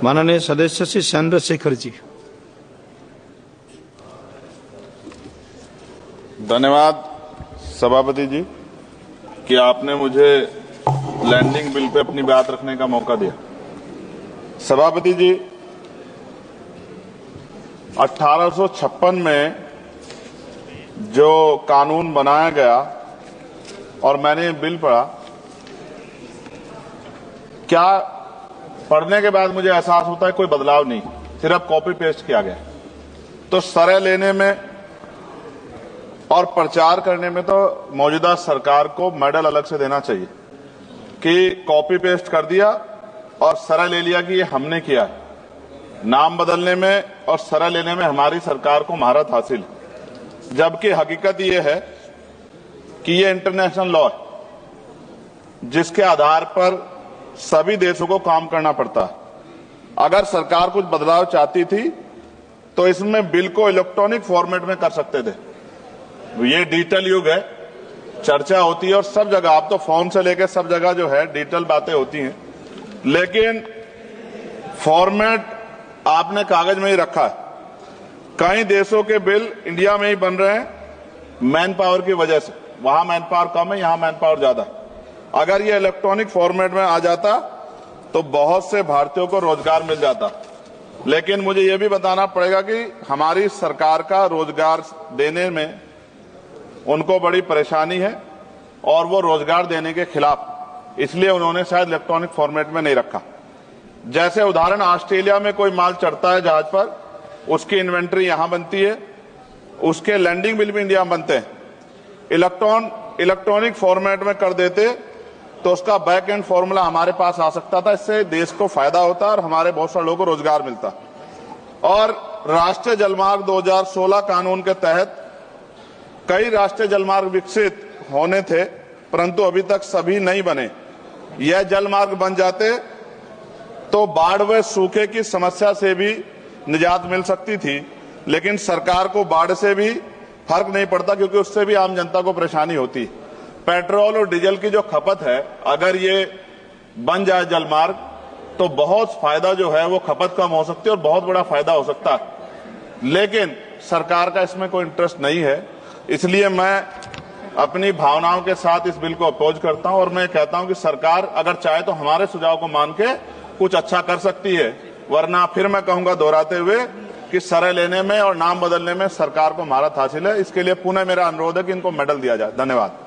माननीय सदस्य श्री चंद्रशेखर जी। धन्यवाद सभापति जी कि आपने मुझे लैंडिंग बिल पे अपनी बात रखने का मौका दिया। सभापति जी, 1856 में जो कानून बनाया गया और मैंने ये बिल पढ़ा, क्या पढ़ने के बाद मुझे एहसास होता है कोई बदलाव नहीं, सिर्फ कॉपी पेस्ट किया गया। तो सरय लेने में और प्रचार करने में तो मौजूदा सरकार को मेडल अलग से देना चाहिए कि कॉपी पेस्ट कर दिया और सरय ले लिया कि ये हमने किया है। नाम बदलने में और सरय लेने में हमारी सरकार को महारत हासिल है, जबकि हकीकत ये है कि ये इंटरनेशनल लॉ है जिसके आधार पर सभी देशों को काम करना पड़ता है। अगर सरकार कुछ बदलाव चाहती थी तो इसमें बिल को इलेक्ट्रॉनिक फॉर्मेट में कर सकते थे। ये डिजिटल युग है, चर्चा होती है और सब जगह, आप तो फोन से लेकर सब जगह जो है डिजिटल बातें होती हैं, लेकिन फॉर्मेट आपने कागज में ही रखा है। कई देशों के बिल इंडिया में ही बन रहे हैं मैन पावर की वजह से। वहां मैन पावर कम है, यहां मैन पावर ज्यादा है। अगर ये इलेक्ट्रॉनिक फॉर्मेट में आ जाता तो बहुत से भारतीयों को रोजगार मिल जाता। लेकिन मुझे ये भी बताना पड़ेगा कि हमारी सरकार का रोजगार देने में उनको बड़ी परेशानी है और वो रोजगार देने के खिलाफ, इसलिए उन्होंने शायद इलेक्ट्रॉनिक फॉर्मेट में नहीं रखा। जैसे उदाहरण, ऑस्ट्रेलिया में कोई माल चढ़ता है जहाज पर, उसकी इन्वेंट्री यहां बनती है, उसके लैंडिंग बिल भी इंडिया में बनते हैं। इलेक्ट्रॉनिक फॉर्मेट में कर देते तो उसका बैक एंड फॉर्मूला हमारे पास आ सकता था। इससे देश को फायदा होता और हमारे बहुत सारे लोगों को रोजगार मिलता। और राष्ट्रीय जलमार्ग 2016 कानून के तहत कई राष्ट्रीय जलमार्ग विकसित होने थे, परंतु अभी तक सभी नहीं बने। यह जलमार्ग बन जाते तो बाढ़ व सूखे की समस्या से भी निजात मिल सकती थी, लेकिन सरकार को बाढ़ से भी फर्क नहीं पड़ता क्योंकि उससे भी आम जनता को परेशानी होती। पेट्रोल और डीजल की जो खपत है, अगर ये बन जाए जलमार्ग तो बहुत फायदा जो है वो खपत कम हो सकती है और बहुत बड़ा फायदा हो सकता है। लेकिन सरकार का इसमें कोई इंटरेस्ट नहीं है, इसलिए मैं अपनी भावनाओं के साथ इस बिल को अपोज करता हूं और मैं कहता हूं कि सरकार अगर चाहे तो हमारे सुझाव को मान के कुछ अच्छा कर सकती है, वरना फिर मैं कहूंगा दोहराते हुए कि सरय लेने में और नाम बदलने में सरकार को महारत हासिल है। इसके लिए पुनः मेरा अनुरोध है कि इनको मेडल दिया जाए। धन्यवाद।